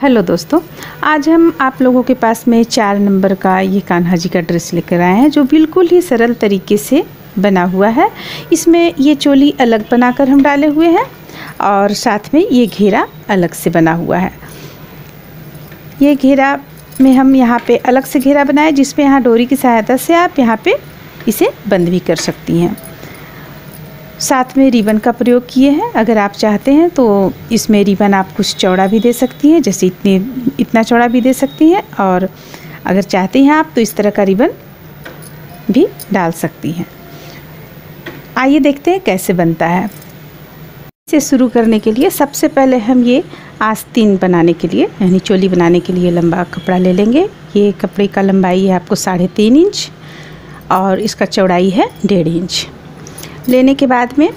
Hello दोस्तों, आज हम आप लोगों के पास में 4 नंबर का ये कान्हा जी का ड्रेस लेकर आए हैं जो बिल्कुल ही सरल तरीके से बना हुआ है। इसमें ये चोली अलग बनाकर हम डाले हुए हैं और साथ में ये घेरा अलग से बना हुआ है। ये घेरा में हम यहाँ पे अलग से घेरा बनाए जिसमें यहाँ डोरी की सहायता से आप यहाँ पे इसे बंद भी कर सकती हैं। साथ में रिबन का प्रयोग किए हैं। अगर आप चाहते हैं तो इसमें रिबन आप कुछ चौड़ा भी दे सकती हैं, जैसे इतना चौड़ा भी दे सकती हैं, और अगर चाहते हैं आप तो इस तरह का रिबन भी डाल सकती हैं। आइए देखते हैं कैसे बनता है। इसे शुरू करने के लिए सबसे पहले हम ये आस्तीन बनाने के लिए यानी चोली बनाने के लिए लंबा कपड़ा ले लेंगे। ये कपड़े का लंबाई है आपको 3.5 इंच और इसका चौड़ाई है 1.5 इंच। लेने के बाद में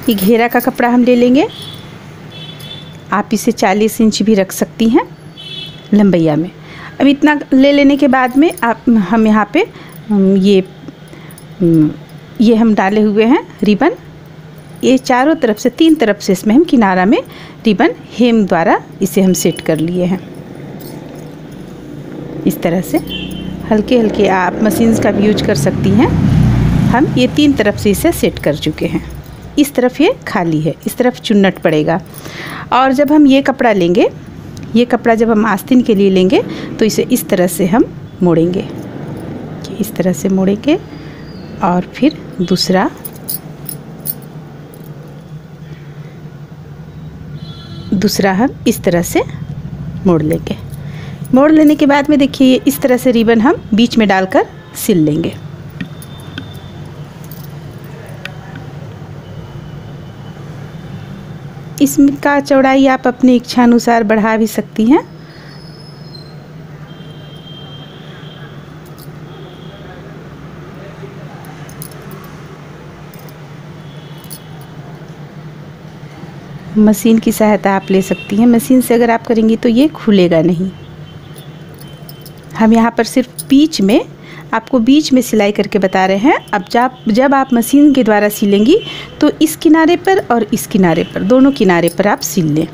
ये घेरा का कपड़ा हम ले लेंगे। आप इसे 40 इंच भी रख सकती हैं लंबैया में। अब इतना ले लेने के बाद में हम यहाँ पे ये हम डाले हुए हैं रिबन। ये चारों तरफ से 3 तरफ से इसमें हम किनारा में रिबन हेम द्वारा इसे हम सेट कर लिए हैं। इस तरह से हल्के हल्के आप मशीन का भी यूज कर सकती हैं। हम ये 3 तरफ से इसे सेट कर चुके हैं। इस तरफ ये खाली है, इस तरफ चुन्नट पड़ेगा। और जब हम ये कपड़ा लेंगे, ये कपड़ा जब हम आस्तीन के लिए लेंगे तो इसे इस तरह से हम मोड़ेंगे, इस तरह से मोड़ेंगे और फिर दूसरा हम इस तरह से मोड़ लेंगे। मोड़ लेने के बाद में देखिए इस तरह से रिबन हम बीच में डालकर सिल लेंगे। इसका चौड़ाई आप अपनी इच्छा अनुसार बढ़ा भी सकती हैं। मशीन की सहायता आप ले सकती हैं। मशीन से अगर आप करेंगी तो ये खुलेगा नहीं। हम यहाँ पर सिर्फ बीच में सिलाई करके बता रहे हैं। अब जब आप मशीन के द्वारा सिलेंगी तो इस किनारे पर और इस किनारे पर, दोनों किनारे पर आप सिल लें।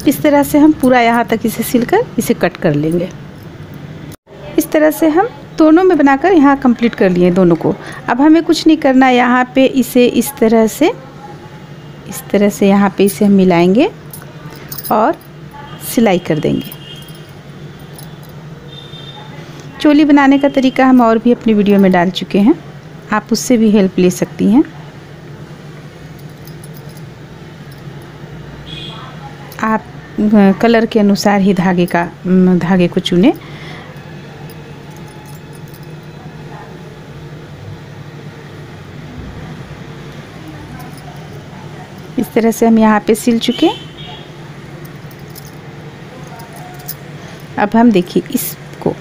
इस तरह से हम पूरा यहाँ तक इसे सिलकर इसे कट कर लेंगे। इस तरह से हम दोनों में बनाकर यहाँ कंप्लीट कर लिए दोनों को। अब हमें कुछ नहीं करना, यहाँ पे इसे इस तरह से यहाँ पे इसे हम मिलाएंगे और सिलाई कर देंगे। चोली बनाने का तरीका हम और भी अपनी वीडियो में डाल चुके हैं, आप उससे भी हेल्प ले सकती हैं। आप कलर के अनुसार ही धागे को चुनें। इस तरह से हम यहाँ पे सिल चुके। अब हम देखिए इसको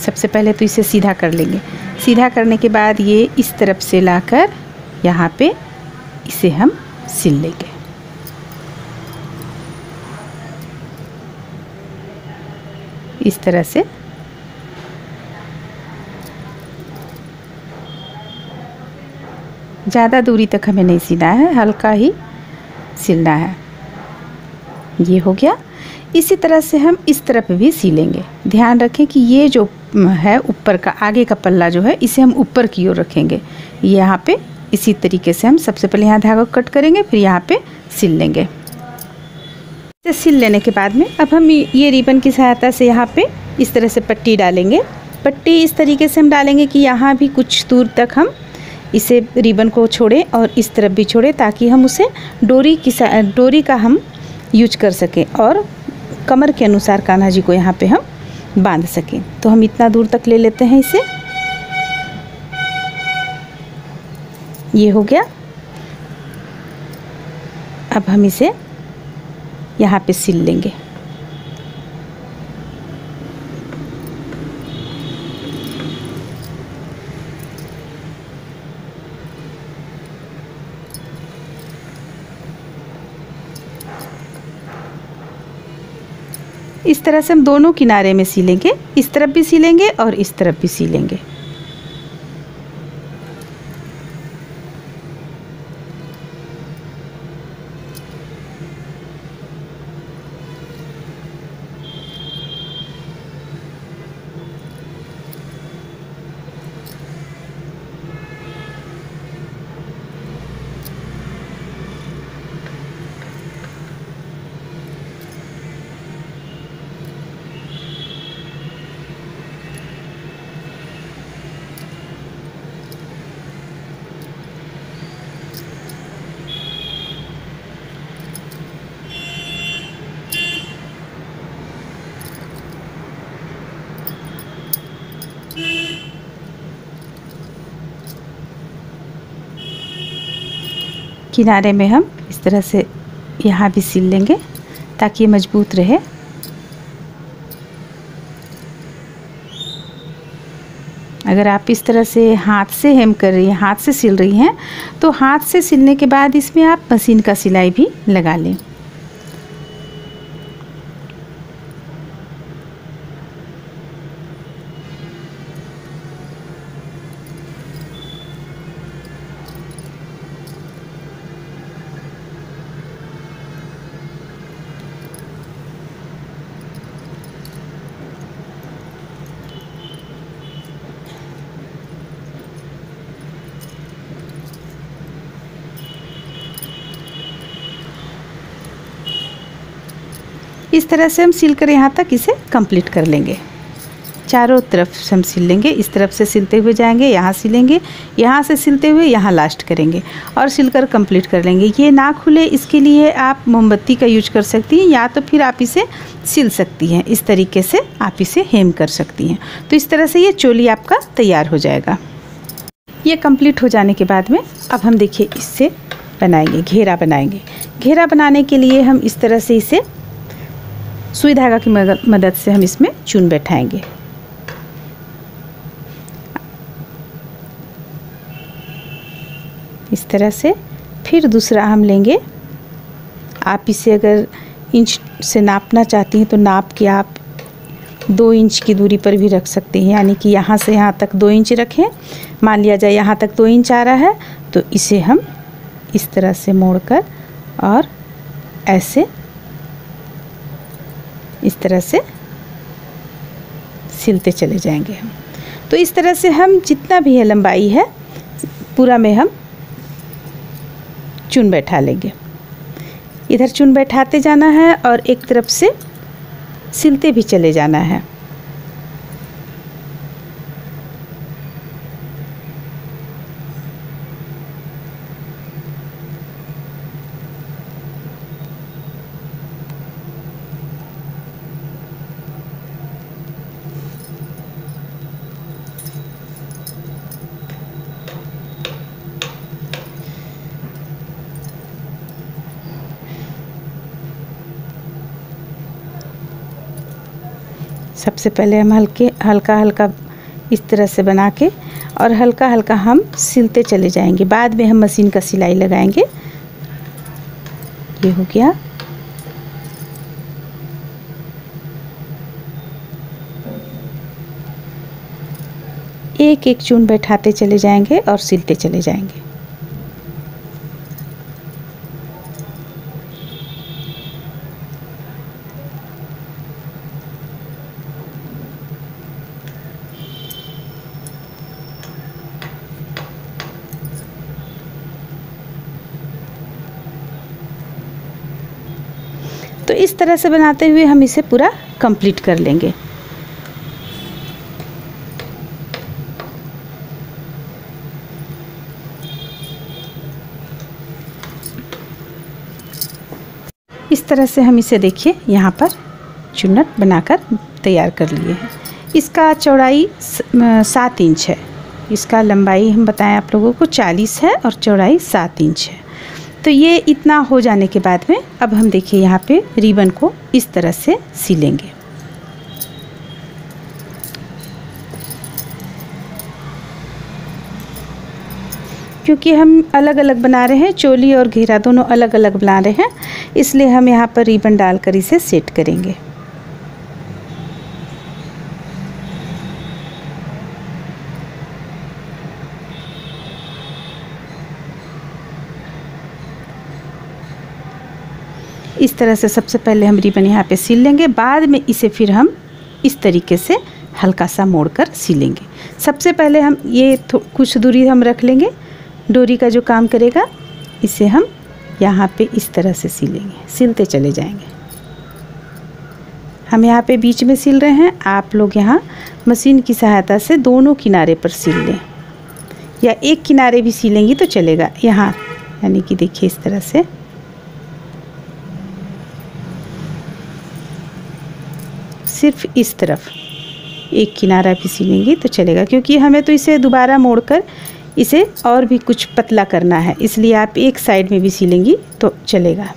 सबसे पहले तो इसे सीधा कर लेंगे। सीधा करने के बाद ये इस तरफ से लाकर यहाँ पे इसे हम सिल लेंगे। इस तरह से ज़्यादा दूरी तक हमें नहीं सिलना है, हल्का ही सिलना है। ये हो गया। इसी तरह से हम इस तरफ भी सिलेंगे। ध्यान रखें कि ये जो है ऊपर का आगे का पल्ला जो है इसे हम ऊपर की ओर रखेंगे। यहाँ पे इसी तरीके से हम सबसे पहले यहाँ धागा कट करेंगे, फिर यहाँ पे सिल लेंगे। सिल लेने के बाद में अब हम ये रिबन की सहायता से यहाँ पे इस तरह से पट्टी डालेंगे। पट्टी इस तरीके से हम डालेंगे कि यहाँ भी कुछ दूर तक हम इसे रिबन को छोड़ें और इस तरफ भी छोड़ें, ताकि हम उसे डोरी का हम यूज कर सकें और कमर के अनुसार कान्हा जी को यहाँ पे हम बांध सकें। तो हम इतना दूर तक ले लेते हैं इसे। ये हो गया। अब हम इसे यहाँ पे सिल लेंगे। इस तरह से हम दोनों किनारे में सिलेंगे, इस तरफ भी सिलेंगे और इस तरफ भी सिलेंगे। किनारे में हम इस तरह से यहाँ भी सिल लेंगे ताकि ये मजबूत रहे। अगर आप इस तरह से हाथ से हेम कर रही हैं, हाथ से सिल रही हैं, तो हाथ से सिलने के बाद इसमें आप मशीन का सिलाई भी लगा लें। इस तरह से हम सिलकर यहाँ तक इसे कंप्लीट कर लेंगे। चारों तरफ से हम सिल लेंगे, इस तरफ से सिलते हुए जाएंगे, यहाँ सिलेंगे, यहाँ से सिलते हुए यहाँ लास्ट करेंगे और सिलकर कंप्लीट कर लेंगे। ये ना खुले इसके लिए आप मोमबत्ती का यूज कर सकती हैं या तो फिर आप इसे सिल सकती हैं। इस तरीके से आप इसे हेम कर सकती हैं। तो इस तरह से ये चोली आपका तैयार हो जाएगा। ये कंप्लीट हो जाने के बाद में अब हम देखिए इससे बनाएंगे, घेरा बनाएंगे। घेरा बनाने के लिए हम इस तरह से इसे सुई धागा की मदद से हम इसमें चुन बैठाएंगे। इस तरह से फिर दूसरा हम लेंगे। आप इसे अगर इंच से नापना चाहती हैं तो नाप के आप 2 इंच की दूरी पर भी रख सकते हैं, यानी कि यहाँ से यहाँ तक 2 इंच रखें। मान लिया जाए यहाँ तक 2 इंच आ रहा है तो इसे हम इस तरह से मोड़कर और ऐसे इस तरह से सिलते चले जाएंगे हम। तो इस तरह से हम जितना भी है लंबाई है पूरा में हम चुन बैठा लेंगे। इधर चुन बैठाते जाना है और एक तरफ से सिलते भी चले जाना है। सबसे पहले हम हल्का हल्का इस तरह से बना के और हल्का हल्का हम सिलते चले जाएंगे। बाद में हम मशीन का सिलाई लगाएंगे। ये हो गया। एक एक चून बैठाते चले जाएंगे और सिलते चले जाएंगे। तो इस तरह से बनाते हुए हम इसे पूरा कंप्लीट कर लेंगे। इस तरह से हम इसे देखिए यहाँ पर चुन्नट बनाकर तैयार कर लिए हैं। इसका चौड़ाई 7 इंच है। इसका लंबाई हम बताएं आप लोगों को 40 है और चौड़ाई 7 इंच है। तो ये इतना हो जाने के बाद में अब हम देखिए यहाँ पे रिबन को इस तरह से सिलेंगे। क्योंकि हम अलग अलग बना रहे हैं, चोली और घेरा दोनों अलग अलग बना रहे हैं, इसलिए हम यहाँ पर रिबन डालकर इसे सेट करेंगे। इस तरह से सबसे पहले हम रिबन यहाँ पे सिल लेंगे, बाद में इसे फिर हम इस तरीके से हल्का सा मोड़कर सिलेंगे। सबसे पहले हम ये कुछ दूरी हम रख लेंगे, डोरी का जो काम करेगा इसे हम यहाँ पे इस तरह से सिलेंगे, सिलते चले जाएंगे। हम यहाँ पे बीच में सिल रहे हैं, आप लोग यहाँ मशीन की सहायता से दोनों किनारे पर सिल लें, या एक किनारे भी सिलेंगी तो चलेगा। यहाँ यानी कि देखिए इस तरह से सिर्फ इस तरफ एक किनारा भी सिलेंगी तो चलेगा, क्योंकि हमें तो इसे दोबारा मोड़कर इसे और भी कुछ पतला करना है, इसलिए आप एक साइड में भी सिलेंगी तो चलेगा।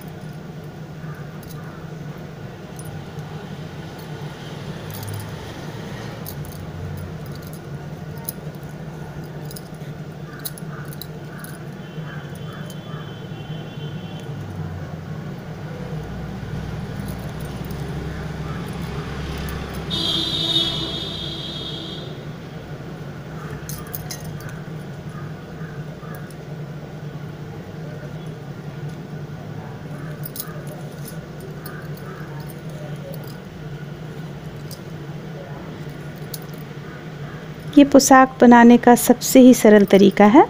ये पोशाक बनाने का सबसे ही सरल तरीका है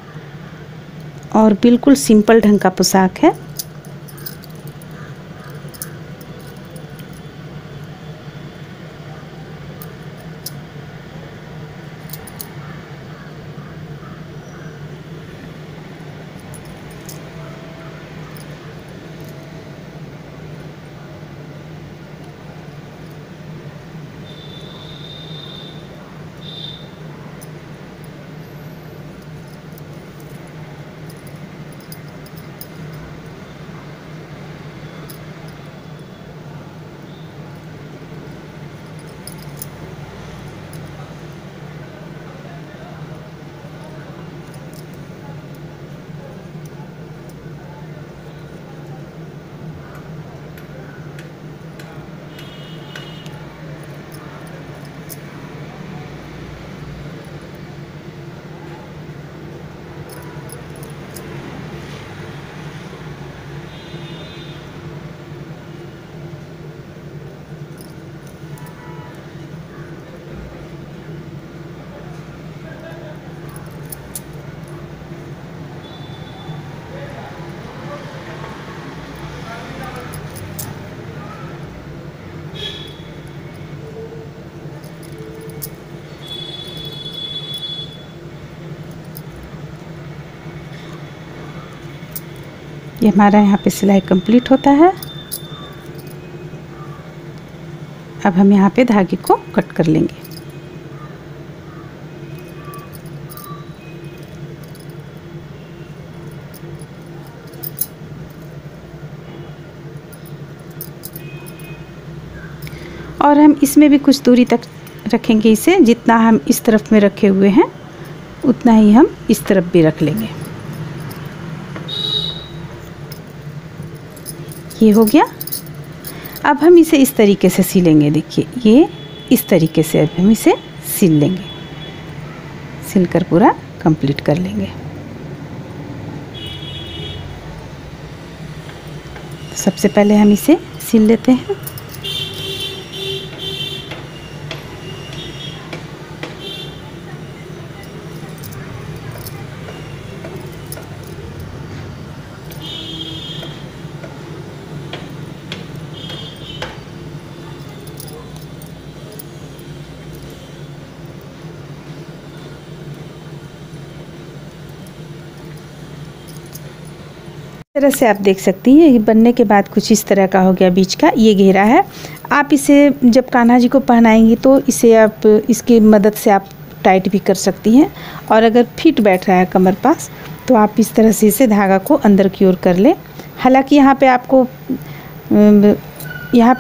और बिल्कुल सिंपल ढंग का पोशाक है। ये हमारा यहाँ पे सिलाई कंप्लीट होता है। अब हम यहाँ पे धागे को कट कर लेंगे। और हम इसमें भी कुछ दूरी तक रखेंगे इसे, जितना हम इस तरफ में रखे हुए हैं उतना ही हम इस तरफ भी रख लेंगे। ये हो गया। अब हम इसे इस तरीके से सिलेंगे। देखिए ये इस तरीके से अब हम इसे सिल लेंगे, सिलकर पूरा कंप्लीट कर लेंगे। सबसे पहले हम इसे सिल लेते हैं। तरह से आप देख सकती हैं, ये बनने के बाद कुछ इस तरह का हो गया। बीच का ये घेरा है। आप इसे जब कान्हा जी को पहनाएंगी तो इसे आप इसकी मदद से आप टाइट भी कर सकती हैं, और अगर फिट बैठ रहा है कमर पास तो आप इस तरह से इसे धागा को अंदर की ओर कर लें। हालांकि यहाँ पे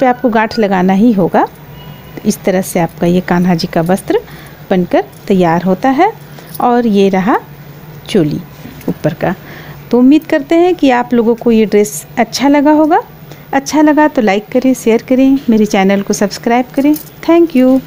आपको गांठ लगाना ही होगा। इस तरह से आपका ये कान्हा जी का वस्त्र बनकर तैयार होता है। और ये रहा चोली ऊपर का। तो उम्मीद करते हैं कि आप लोगों को ये ड्रेस अच्छा लगा होगा। अच्छा लगा तो लाइक करें, शेयर करें, मेरे चैनल को सब्सक्राइब करें। Thank you.